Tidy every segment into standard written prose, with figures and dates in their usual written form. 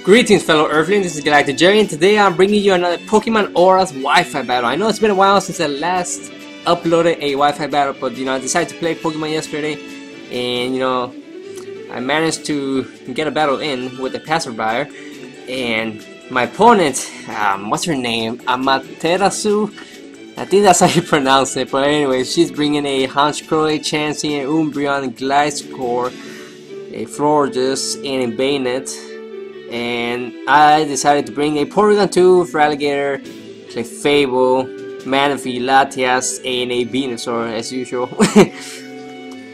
Greetings fellow Earthlings, this is GalacticJerry and today I'm bringing you another Pokemon ORAS Wi-Fi Battle. I know it's been a while since I last uploaded a Wi-Fi Battle, but I decided to play Pokemon yesterday and I managed to get a battle in with a passerby and my opponent, what's her name? Amaterasu? I think that's how you pronounce it, but anyway, she's bringing a Honchkrow, a Chansey, an Umbreon, a Gliscor, a Florges, and a Banette. And I decided to bring a Porygon 2, Feraligatr, Clefable, Manaphy, Latias, and a Venusaur as usual.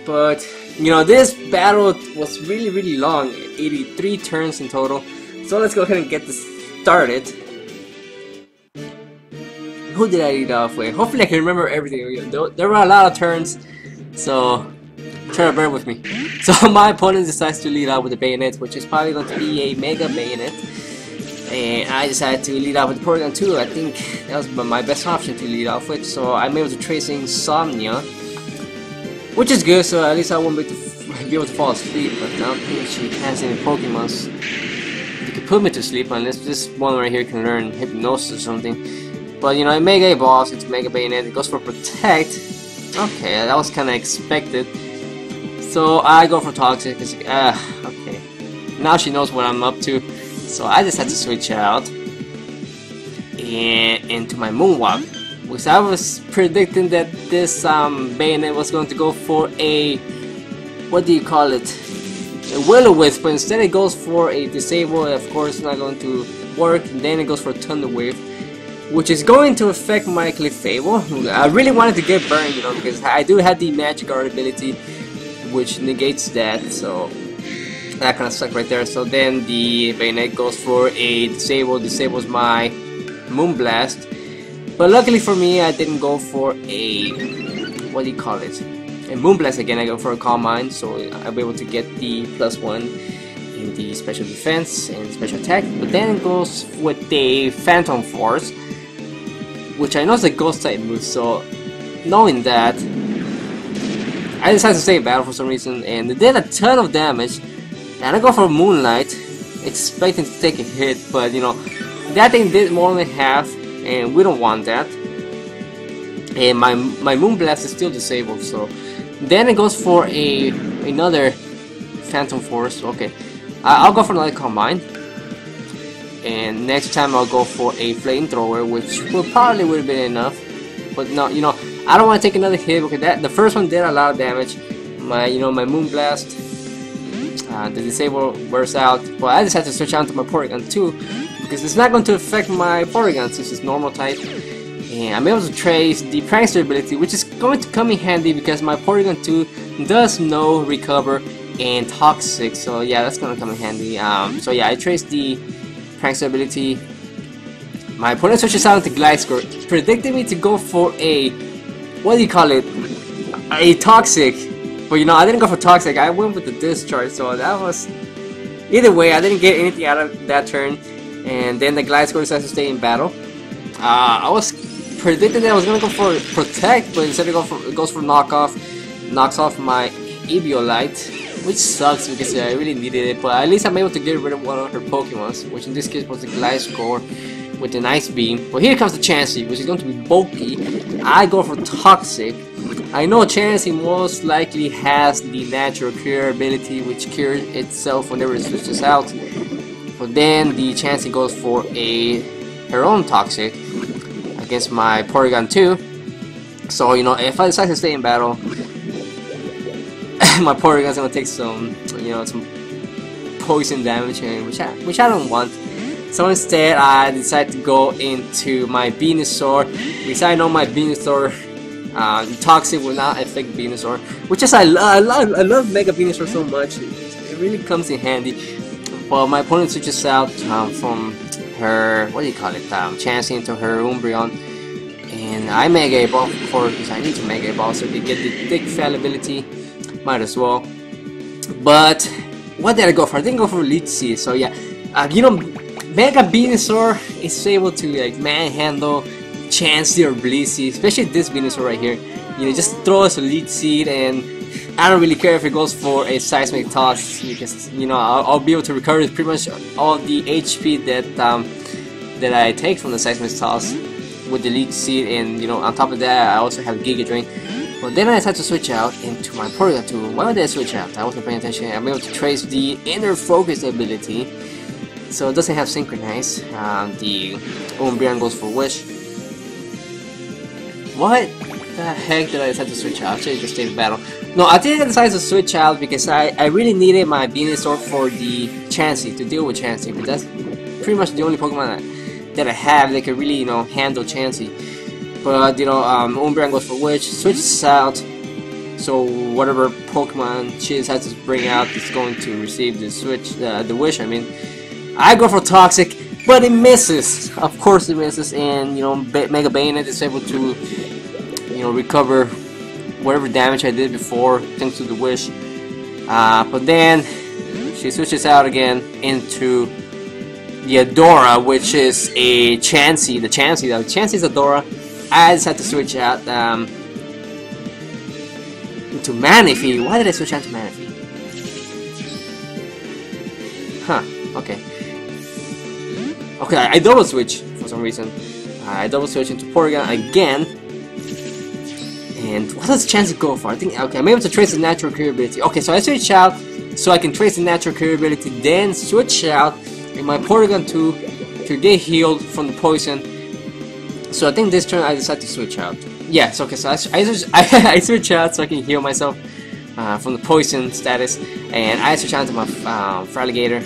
But this battle was really long, 83 turns in total. So let's go ahead and get this started. Who did I lead off with? Hopefully I can remember everything. There were a lot of turns, so try to bear with me. So my opponent decides to lead out with the Banette, which is probably going to be a Mega Banette. And I decided to lead out with the Porygon 2. I think that was my best option to lead off with. So I'm able to trace Insomnia, which is good, so at least I won't be able to fall asleep. But I don't think she has any Pokemons that can put me to sleep unless this one right here can learn Hypnosis or something. But it Mega Evolves into Mega Banette. It goes for Protect. Okay, that was kind of expected. So I go for Toxic. Okay. Now she knows what I'm up to. So I just had to switch out and into my Moonwalk, because I was predicting that this Banette was going to go for a, what do you call it? A Will-O-Wisp, but instead it goes for a Disable. Of course, it's not going to work. And then it goes for Thunder Wave, which is going to affect my Clefable. I really wanted to get burned, because I do have the Magic Guard ability, which negates that, so that kind of sucked right there. So then the Banette goes for a Disable, disables my Moonblast. But luckily for me, I didn't go for a, what do you call it? A Moonblast again. I go for a Calm Mind, so I'll be able to get the +1 in the special defense and special attack. But then it goes with the Phantom Force, which I know is a Ghost type move, so knowing that, I decided to stay in battle for some reason, and it did a ton of damage. And I go for Moonlight, expecting to take a hit, but that thing did more than half, and we don't want that. And my Moonblast is still disabled, so then it goes for another Phantom Force. Okay, I'll go for another Combine, and next time I'll go for a Flamethrower, which probably would have been enough. But no, I don't want to take another hit because the first one did a lot of damage. My Moonblast, the Disable wears out, but I just have to switch out to my Porygon 2 because it's not going to affect my Porygon since it's normal type. And I'm able to trace the Prankster ability, which is going to come in handy because my Porygon 2 does know Recover and Toxic. So yeah, that's going to come in handy. So yeah, I traced the Prankster ability. My opponent switches out into Gliscor, predicting me to go for a, what do you call it, a Toxic. But I didn't go for Toxic, I went with the Discharge, so that was, either way, I didn't get anything out of that turn. And then the Gliscor decides to stay in battle. I was predicting that I was going to go for Protect, but instead it goes for knocks off my Eviolite, which sucks because I really needed it. But at least I'm able to get rid of one of her Pokemons, which in this case was the Gliscor with an Ice Beam. But here comes the Chansey, which is going to be bulky. I go for Toxic. I know Chansey most likely has the natural cure ability, which cures itself whenever it switches out. But then the Chansey goes for her own Toxic against my Porygon 2. So if I decide to stay in battle, my Porygon's gonna take some some poison damage, which I don't want. So instead, I decided to go into my Venusaur, because I know my Venusaur Toxic will not affect Venusaur, which is I love Mega Venusaur so much. It really comes in handy. But my opponent switches out from her, what do you call it, Chansey into her Umbreon, and I Mega Evolve, of course, because I need to Mega Evolve so I can get the Thick Fell ability. Might as well. But what did I go for? I didn't go for Leech Seed. So yeah, Mega Venusaur is able to manhandle Chansey or Blissey, especially this Venusaur right here. Just throw us a Leech Seed and I don't really care if it goes for a seismic toss, because you know I'll be able to recover pretty much all the HP that I take from the seismic toss with the leech seed, and you know on top of that I also have Giga Drain. But then I decided to switch out into my Porygon 2. Why did I switch out? I wasn't paying attention. I'm able to trace the inner focus ability, so it doesn't have synchronize. The Umbreon goes for Wish. What the heck did I decide to switch out? Actually, just stay in battle. No, I think I decided to switch out because I really needed my Venusaur for the Chansey, to deal with Chansey, but that's pretty much the only Pokemon that I have that can really, you know, handle Chansey. But, you know, Umbreon goes for Wish, switches out, so whatever Pokemon she decides to bring out is going to receive the switch, the Wish, I mean. I go for Toxic, but it misses. Of course it misses, and, you know, Mega Banette is able to, you know, recover whatever damage I did before thanks to the Wish. But then she switches out again into the Adora, which is a Chansey. The Chansey is Adora. I decided to switch out into Manaphy. Why did I switch out to Manaphy? Huh, okay. Okay, I double switch for some reason. I double switch into Porygon again. And what does Chansey go for? I think, okay, I'm able to trace the natural cure ability. Okay, so I switch out so I can trace the natural cure ability, then switch out in my Porygon 2 to get healed from the poison. So I think this turn I decided to switch out. Yes, okay, so I switch out so I can heal myself from the poison status, and I switch out to my Feraligatr.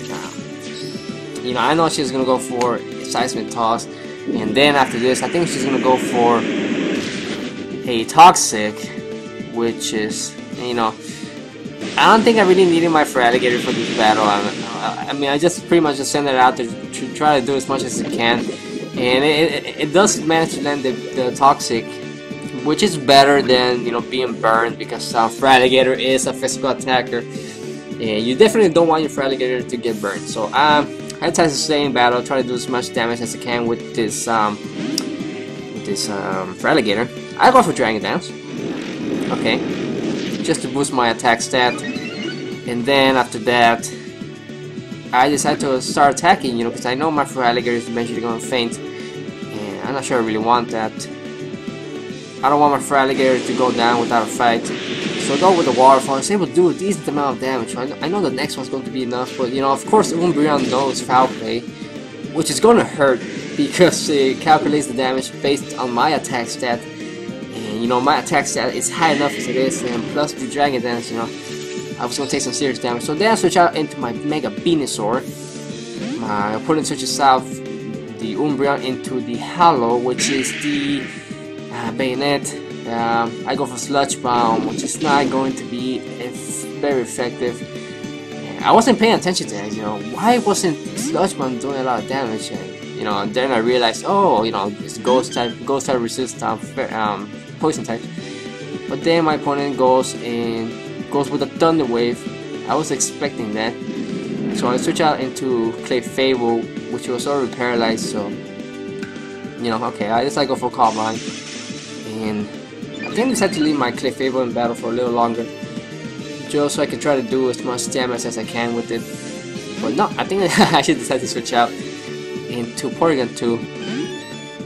You know, I know she's gonna go for Seismic Toss, and then after this, I think she's gonna go for a Toxic, which is, you know, I don't think I really needed my Feraligatr for this battle. I mean, I just pretty much just send it out there to try to do as much as it can. And it does manage to land the Toxic, which is better than, you know, being burned, because Feraligatr is a physical attacker, and you definitely don't want your Feraligatr to get burned. So I decided to stay in battle, try to do as much damage as I can with this Feraligatr. I go for Dragon Dance, okay, just to boost my attack stat, and then after that I decided to start attacking, you know, because I know my Feraligatr is eventually going to faint, and I'm not sure I really want that. I don't want my Feraligatr to go down without a fight. So I go with the Waterfall. I was able to do a decent amount of damage. I know the next one's going to be enough, but, you know, of course Umbreon knows Foul Play, which is going to hurt because it calculates the damage based on my attack stat. And, you know, my attack stat is high enough as it is, and plus the Dragon Dance, you know, I was going to take some serious damage. So then I switch out into my Mega Venusaur. My opponent switches out the Umbreon into the Hollow, which is the Banette. I go for Sludge Bomb, which is not going to be very effective. I wasn't paying attention to that, you know, why wasn't Sludge Bomb doing a lot of damage? And, you know, and then I realized, oh, you know, it's Ghost type resist poison type. But then my opponent goes with a Thunder Wave. I was expecting that, so I switch out into Clefable, which was already paralyzed. So, you know, okay, I just go for Carbine, and I think I decided to leave my Clefable in battle for a little longer, just so I can try to do as much damage as I can with it. But no, I think I should decide to switch out into Porygon 2,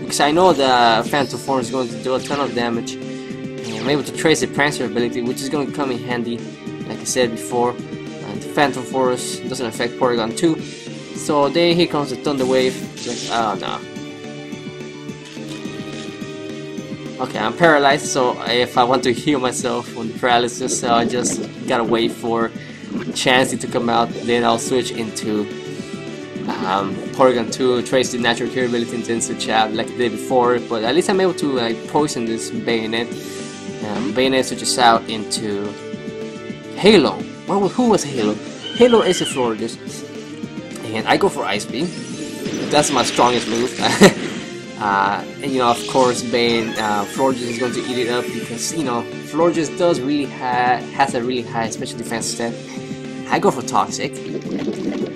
because I know the Phantom Form is going to do a ton of damage. I'm able to trace the Prankster ability, which is going to come in handy, like I said before. And the Phantom Force doesn't affect Porygon 2. So then here comes the Thunder Wave. Just, oh no. Okay, I'm paralyzed, so if I want to heal myself from the paralysis, I just gotta wait for Chansey to come out. Then I'll switch into Porygon 2, trace the natural cure ability, and then switch out like I did before. But at least I'm able to poison this Banette. Banette switches out into Halo. Who was Halo? Halo is a Florges, and I go for Ice Beam. That's my strongest move. And, you know, of course, Florges is going to eat it up, because, you know, Florges has a really high special defense stat. I go for Toxic.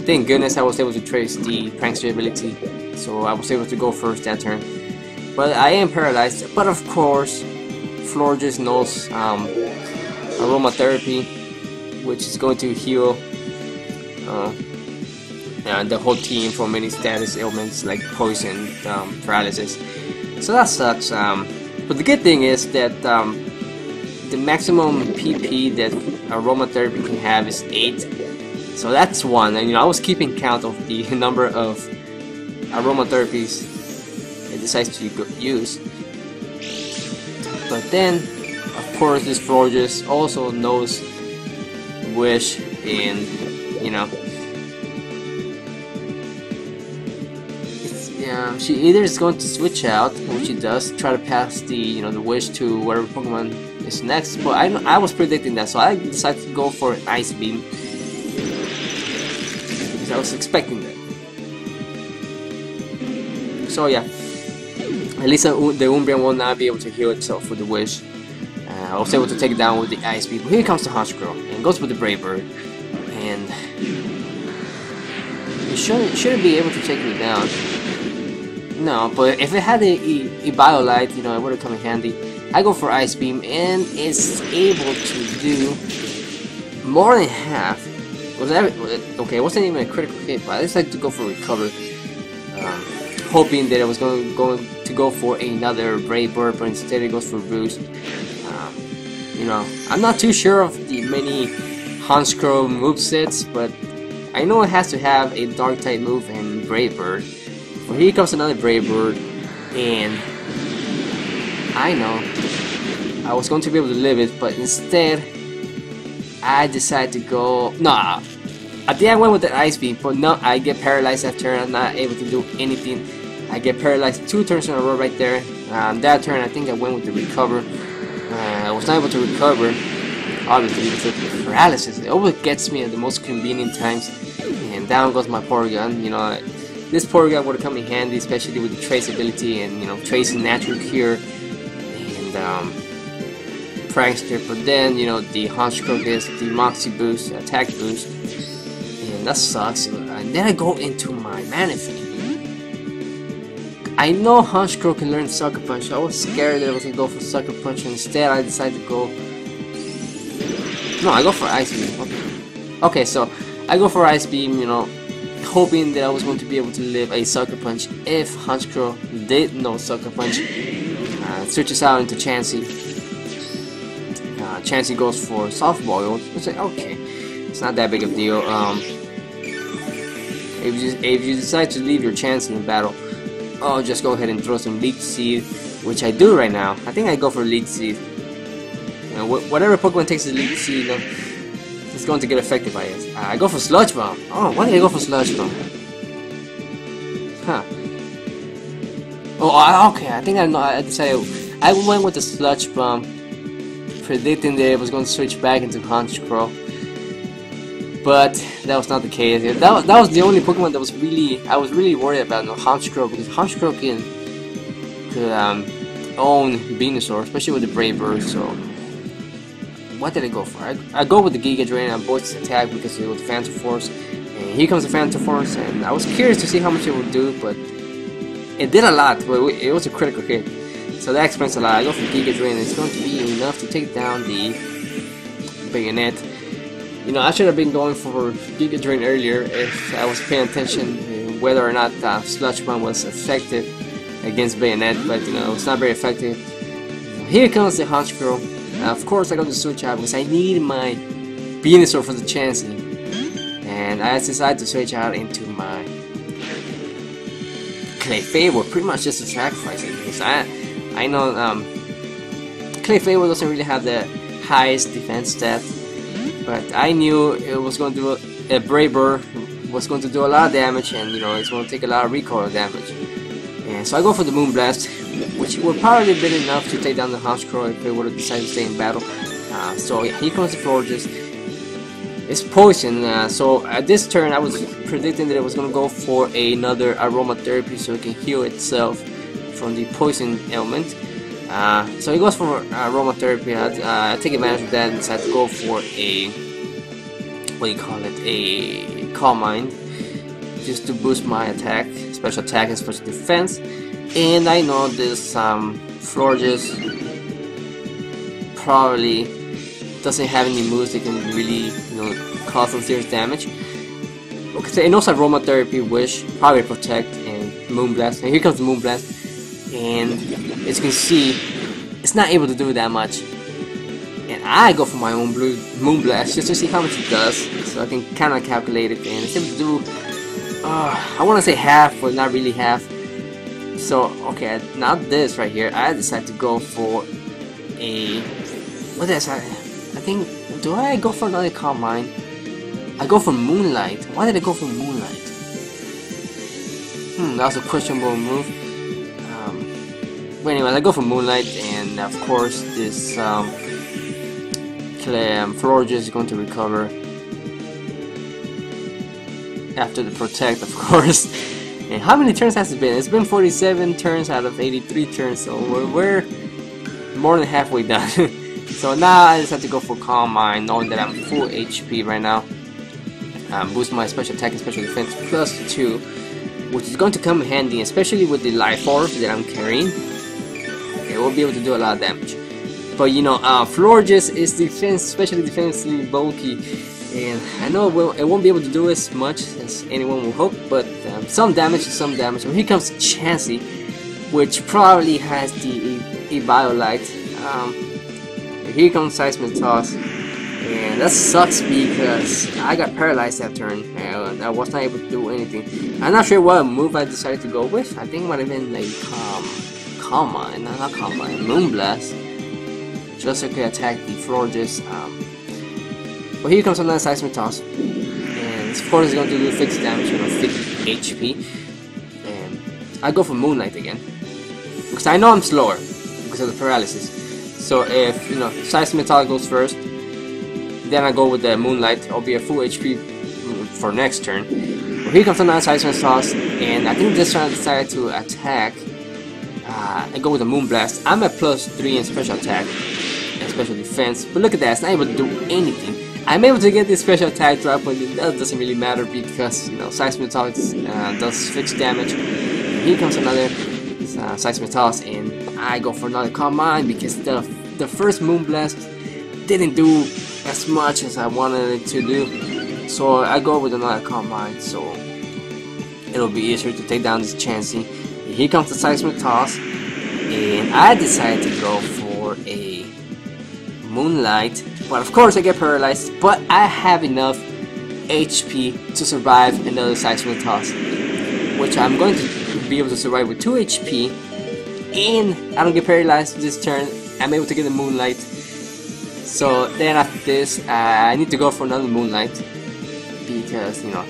Thank goodness I was able to trace the Prankster ability, so I was able to go first that turn. But I am paralyzed. But of course, Florges knows aromatherapy, which is going to heal the whole team from any status ailments like poison, paralysis. So that sucks. But the good thing is that the maximum PP that aromatherapy can have is 8. So that's 1, and I was keeping count of the number of aromatherapies it decides to use. But then, of course, this Florges also knows Wish, and she either is going to switch out, which she does, try to pass the the Wish to whatever Pokemon is next. But I was predicting that, so I decided to go for an Ice Beam because I was expecting that. So yeah, at least the Umbreon will not be able to heal itself with the Wish. I was able to take it down with the Ice Beam. But here comes the Honchkrow and goes with the Brave Bird, and it shouldn't be able to take me down. No, but if it had a Biolite, it would have come in handy. I go for Ice Beam, and it's able to do more than half. Okay, it wasn't even a critical hit, but I decided to go for Recover, hoping that it was going to go for another Brave Bird, but instead it goes for Boost. I'm not too sure of the many Honchkrow movesets, but I know it has to have a Dark type move and Brave Bird. Well, here comes another Brave Bird, and I know I was going to be able to live it, but instead I decided to go. No, at the end I went with the Ice Beam, but no, I get paralyzed after. I'm not able to do anything. I get paralyzed 2 turns in a row right there. That turn I think I went with the Recover. I was not able to recover, obviously, because of the paralysis. It always gets me at the most convenient times, and down goes my Porygon. This Porygon would have come in handy, especially with the Trace ability and Trace Natural Cure and Prankster. But then the Honchkrow gets the Moxie boost, attack boost, and that sucks. And then I go into my Manaphy. I know Honchkrow can learn Sucker Punch. I was scared that I was going to go for Sucker Punch, and instead I decided to go. No, I go for Ice Beam. Okay, so I go for Ice Beam, hoping that I was going to be able to live a Sucker Punch if Honchkrow did know Sucker Punch. Switches out into Chansey. Chansey goes for Soft Boiled. It's like, okay, it's not that big of a deal. If you decide to leave your Chansey in battle, just go ahead and throw some Leech Seed, which I do right now. I think I go for Leech Seed. Whatever Pokemon takes the Leech Seed, it's going to get affected by it. I go for Sludge Bomb. Oh, why did I go for Sludge Bomb? Huh. Oh, okay. I think I know. I decided I went with the Sludge Bomb, predicting that it was going to switch back into Honchkrow. But that was not the case. That was the only Pokemon that I was really worried about, Honchkrow, because Honchkrow could own Venusaur, especially with the Brave Bird. So what did I go for? I go with the Giga Drain on both attack because it was Phantom Force, and here comes the Phantom Force, and I was curious to see how much it would do, but it did a lot. But it was a critical hit, so that explains a lot. I go for Giga Drain, and it's going to be enough to take down the Banette. I should have been going for Giga Drain earlier if I was paying attention whether or not Sludge Bomb was effective against Banette, but it's not very effective. Here comes the Honchkrow. Of course I got to switch out because I need my Venusaur for the Chansey, and I decided to switch out into my Clefable, pretty much just to sacrifice it, because I know Clefable doesn't really have the highest defense stat, but I knew it was going to do a Brave Bird was going to do a lot of damage, and it's going to take a lot of recoil damage. And so I go for the Moonblast, which would probably have been enough to take down the Honchkrow if it would have decided to stay in battle. So yeah, here comes the Florges. It's poison, so at this turn I was predicting that it was going to go for another aromatherapy so it can heal itself from the poison ailment. So it goes for aromatherapy. I take advantage of that and decide to go for a a Calm Mind, just to boost my attack, special attack and special defense. And I know this Florges probably doesn't have any moves that can really, you know, cause some serious damage. Okay, so it knows Aromatherapy, Wish, probably Protect, and Moonblast. And here comes the Moonblast, and as you can see, it's not able to do that much. And I go for my own blue Moonblast just to see how much it does, so I can kind of calculate it. And it's able to do, I want to say half, but not really half. So okay, now this right here, I decided to go for a, what is that? I think, do I go for another Calm Mind? I go for Moonlight. Why did I go for Moonlight? That was a questionable move. But anyway, I go for Moonlight, and of course this Florges is going to recover after the Protect, of course. And how many turns has it been? It's been 47 turns out of 83 turns, so we're more than halfway done. So now I just have to go for Calm Mind, knowing that I'm full HP right now. Boost my special attack and special defense +2, which is going to come in handy, especially with the Life Orb that I'm carrying. It will be able to do a lot of damage. But you know, Florges is especially defensively bulky, and I know it won't be able to do as much as anyone will hope, but some damage is some damage. And here comes Chansey, which probably has the Eviolite. Here comes Seismic Toss, and that sucks because I got paralyzed that turn and I was not able to do anything. I'm not sure what move I decided to go with. I think it might have been like Calm Mind, not Calm Mind, Moonblast, just so I could attack the Florges. But here comes another Seismic Toss, and of course it's going to do fixed damage, you know, 50 HP. And I go for Moonlight again because I know I'm slower because of the paralysis. So if, you know, Seismic Toss goes first, then I go with the Moonlight. I'll be a full HP for next turn. Well, here comes another Seismic Toss, and I think this turn I decided to attack. I go with the Moonblast. I'm at +3 in special attack and special defense, but look at that, it's not able to do anything. I'm able to get this special attack drop, but that doesn't really matter because, you know, Seismic Toss does fixed damage. And here comes another Seismic Toss, and I go for another Calm Mind because the first Moonblast didn't do as much as I wanted it to do. So I go with another Calm Mind, so it'll be easier to take down this Chansey. Here comes the Seismic Toss, and I decided to go for a Moonlight, but of course I get paralyzed, but I have enough HP to survive another Seismic Toss, which I'm going to be able to survive with 2 HP, and I don't get paralyzed this turn. I'm able to get the Moonlight. So then after this, I need to go for another Moonlight because, you know,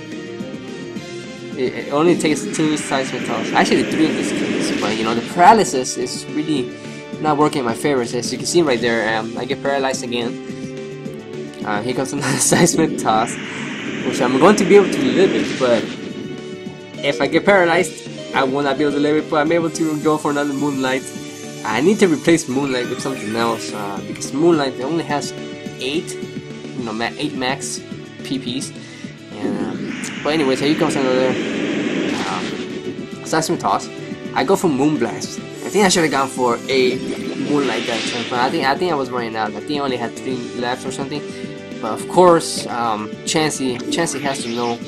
it only takes 2 Seismic Toss, actually 3 in this case, but you know, the paralysis is really not working in my favor. As you can see right there, I get paralyzed again. Here comes another Seismic Toss, which I'm going to be able to live it, but if I get paralyzed, I will not be able to live it, but I'm able to go for another Moonlight. I need to replace Moonlight with something else, because Moonlight only has 8, you know, 8 max PPs. And, but anyways, here comes another Seismic Toss. I go for Moonblast. I think I should have gone for a Moonlight that turn, but I think I was running out. I think I only had 3 left or something. But of course, Chansey has to know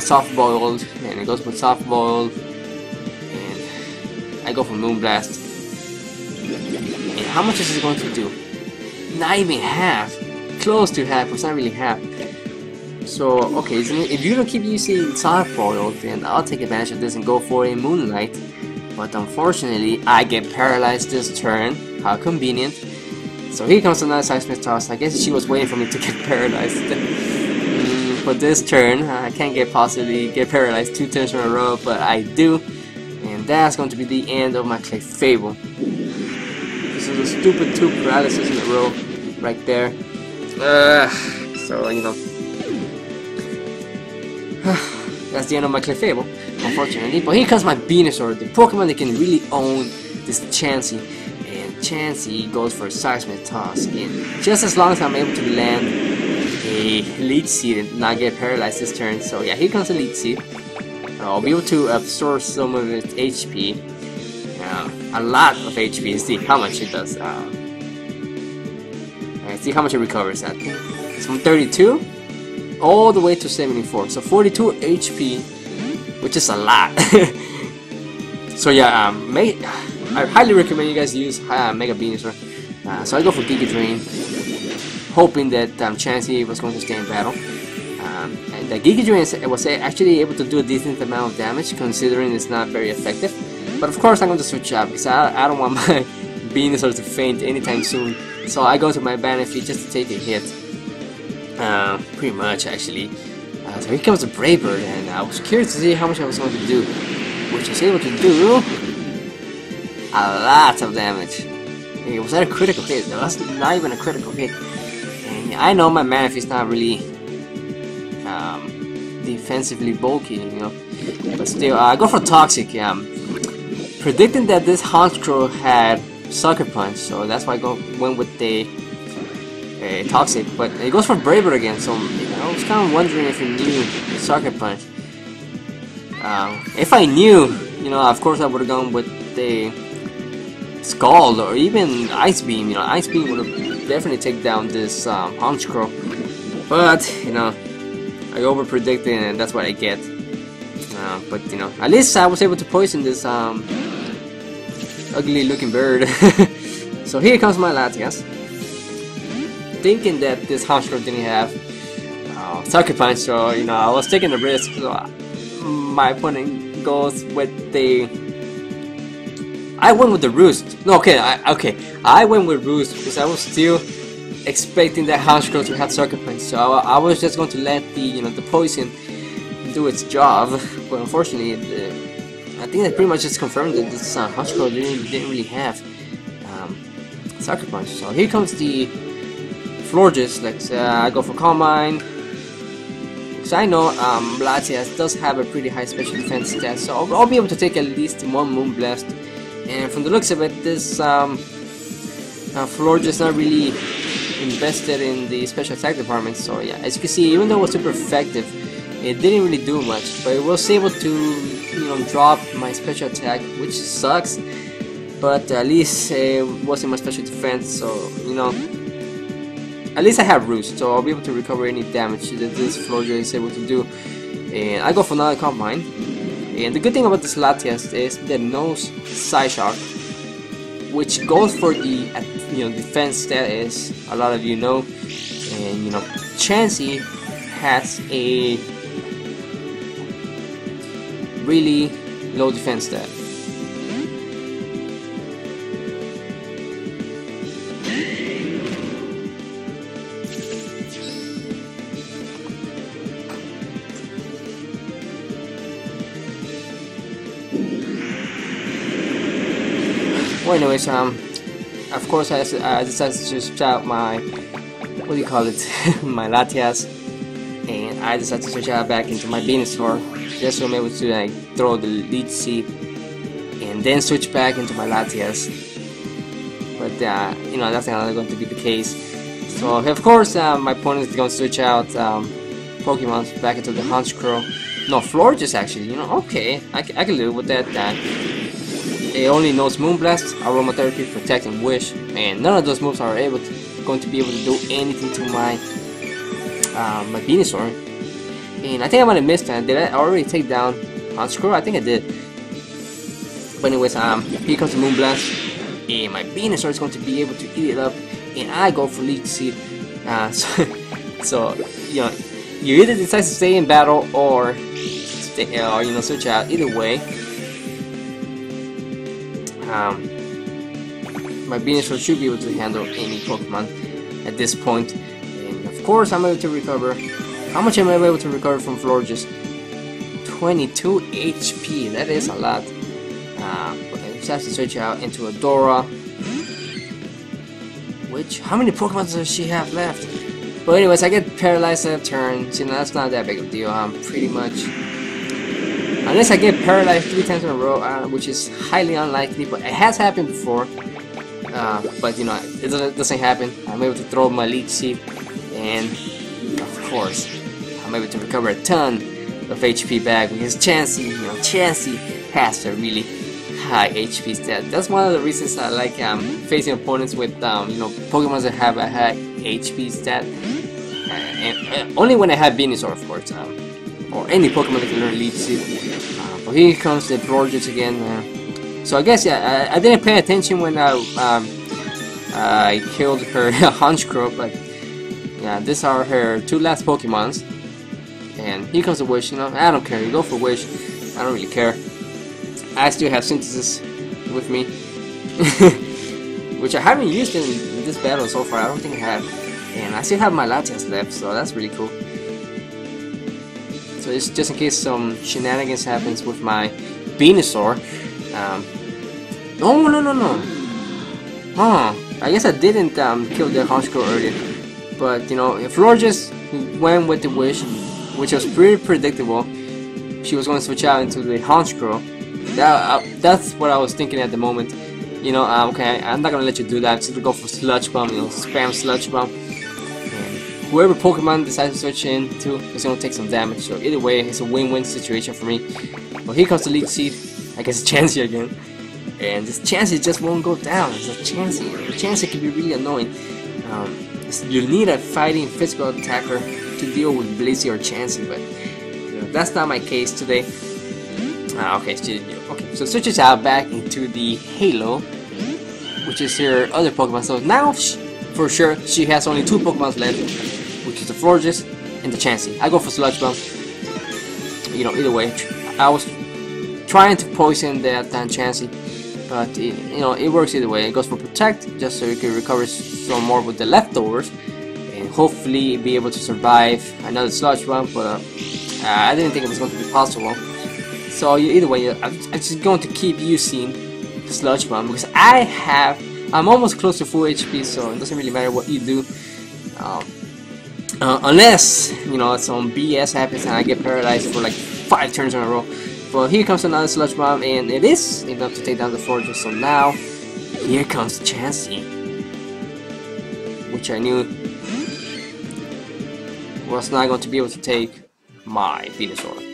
Soft Boiled, and it goes with Soft Boiled, and I go for Moonblast. And how much is it going to do? Not even half. Close to half, but it's not really half. So, okay, if you don't keep using Soft Boiled, then I'll take advantage of this and go for a Moonlight. But unfortunately, I get paralyzed this turn. How convenient. So here comes another Seismic Toss. I guess she was waiting for me to get paralyzed. But this turn, I can't possibly get paralyzed 2 turns in a row, but I do. And that's going to be the end of my Clefable. This is a stupid 2 paralysis in a row right there. So, you know, that's the end of my Clefable, unfortunately. But here comes my Venusaur, the Pokemon that can really own this Chansey. And Chansey goes for a Seismic Toss. And just as long as I'm able to land a Leech Seed and not get paralyzed this turn. So yeah, here comes a Leech Seed. I'll be able to absorb some of its HP. A lot of HP. See how much it does. let's see how much it recovers at. It's from 32 all the way to 74, so 42 HP, which is a lot. So yeah, I highly recommend you guys use Mega Venusaur. So I go for Giga Drain, hoping that Chansey was going to stay in battle. And the Giga Drain was actually able to do a decent amount of damage, considering it's not very effective. But of course I'm going to switch up, because I don't want my Venusaur to faint anytime soon. So I go to my Manaphy just to take a hit. Pretty much actually. So here comes the Brave Bird, and I was curious to see how much I was going to do, which is able to do a lot of damage. Was that a critical hit? No, that's not even a critical hit. And I know my Manaphy is not really defensively bulky, you know, but still, I go for Toxic. Predicting that this Honchkrow had Sucker Punch, so that's why I went with the Toxic. But it goes for Brave Bird again, so I was kind of wondering if it knew Sucker Punch. If I knew, you know, of course I would have gone with the Scald or even Ice Beam. You know, Ice Beam would have definitely taken down this Honchkrow. But you know, I over predicted, and that's what I get. But you know, at least I was able to poison this ugly looking bird. So here comes my Latias, thinking that this Honchkrow didn't have Sucker Punch, so you know, I was taking the risk. So my opponent goes with the. I went with the Roost. No, okay, I went with Roost because I was still expecting that Honchkrow to have Sucker Punch. So I was just going to let the the poison do its job. But unfortunately, I think that pretty much just confirmed that this Honchkrow didn't really have Sucker Punch. So here comes the Florges. I go for Calm Mind. Because I know Latias does have a pretty high special defense stat, so I'll be able to take at least one Moonblast. And from the looks of it, this Florges is not really invested in the special attack department. So yeah, as you can see, even though it was super effective, it didn't really do much. But it was able to drop my special attack, which sucks. But at least it wasn't my special defense, so you know. At least I have Roost, so I'll be able to recover any damage that this Florges is able to do. And I go for another Calm Mind. And the good thing about this Latias is that it knows Psyshock, which goes for the defense stat, as a lot of you know. And Chansey has a really low defense stat. Well, anyways, of course I decided to switch out my, my Latias, and I decided to switch out back into my Venusaur, just so I'm able to throw the Leech Seed, and then switch back into my Latias. But that's not going to be the case. So of course my opponent is going to switch out Pokemon back into the Honchkrow. No, Florges actually. Okay, I can live with that. It only knows Moonblast, Aromatherapy, Protect, and Wish, and none of those moves are going to be able to do anything to my my Venusaur. And I think I might have missed that. Did I already take down Honchkrow? I think I did. But anyways, here comes the Moonblast, and my Venusaur is going to be able to eat it up, and I go for Leech Seed. So you either decide to stay in battle or switch out. Either way. My Venusaur should be able to handle any Pokemon at this point. And of course I'm able to recover. How much am I able to recover from Florges? 22 HP, that is a lot. But I just have to switch out into Adora. How many Pokemon does she have left? But anyways, I get paralyzed at a turn, so that's not that big of a deal. Pretty much. Unless I get paralyzed 3 times in a row, which is highly unlikely, but it has happened before. But it doesn't happen. I'm able to throw my Leech Seed, and of course, I'm able to recover a ton of HP back because Chansey, Chansey has a really high HP stat. That's one of the reasons I like facing opponents with Pokemon that have a high HP stat. And only when I have Venusaur, of course, or any Pokemon that can learn Leech Seed. But here comes the Florges again. So I guess, yeah, I didn't pay attention when I killed her Honchkrow, but yeah, these are her 2 last Pokemons. And here comes the Wish, you know, I don't care, you go for Wish, I don't really care. I still have Synthesis with me, which I haven't used in this battle so far, I don't think I have. And I still have my Latias left, so that's really cool. So it's just in case some shenanigans happens with my Venusaur. No. Huh, I guess I didn't kill the Honchkrow earlier. But, you know, if Florges went with the Wish, which was pretty predictable, she was going to switch out into the Honchkrow. That's what I was thinking at the moment. You know, okay, I'm not gonna let you do that. Just go for Sludge Bomb, you know, spam Sludge Bomb. And whoever Pokemon decides to switch into is gonna take some damage. So either way, it's a win-win situation for me. Well, here comes the Leech Seed. I guess Chansey again. And this Chansey just won't go down. It's a Chansey. Chansey can be really annoying. You need a fighting physical attacker to deal with Blissey or Chansey, but you know, that's not my case today. Okay, so switches out back into the Halo, which is her other Pokemon. So now, for sure, she has only 2 Pokemon left, which is the Florges and the Chansey. I go for Sludge Bomb. You know, either way, I was trying to poison that Chansey, but you know, it works either way. It goes for Protect, just so you can recover some more with the leftovers, and hopefully be able to survive another Sludge Bomb. But I didn't think it was going to be possible. So either way, I'm just going to keep using the Sludge Bomb because I'm almost close to full HP, so it doesn't really matter what you do, unless you know some BS happens and I get paralyzed for like 5 turns in a row. But here comes another Sludge Bomb, and it is enough to take down the Florges. So now, here comes Chansey, which I knew was not going to be able to take my Venusaur.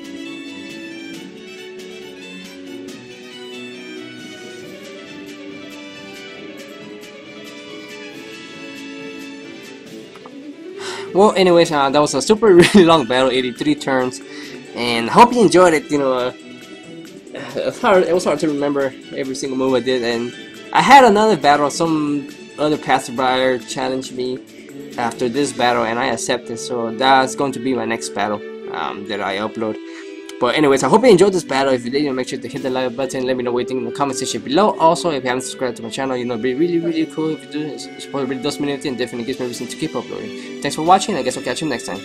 Well, anyways, that was a really long battle, 83 turns, and I hope you enjoyed it. You know, it was hard to remember every single move I did, and I had another battle. Some other passerby challenged me after this battle, and I accepted. So that's going to be my next battle that I upload. But anyways, I hope you enjoyed this battle. If you did, make sure to hit the like button. Let me know what you think in the comment section below. Also, if you haven't subscribed to my channel, you know, it'd be really cool if you do. Support really does mean anything, and definitely gives me a reason to keep uploading. Thanks for watching. I guess I'll catch you next time.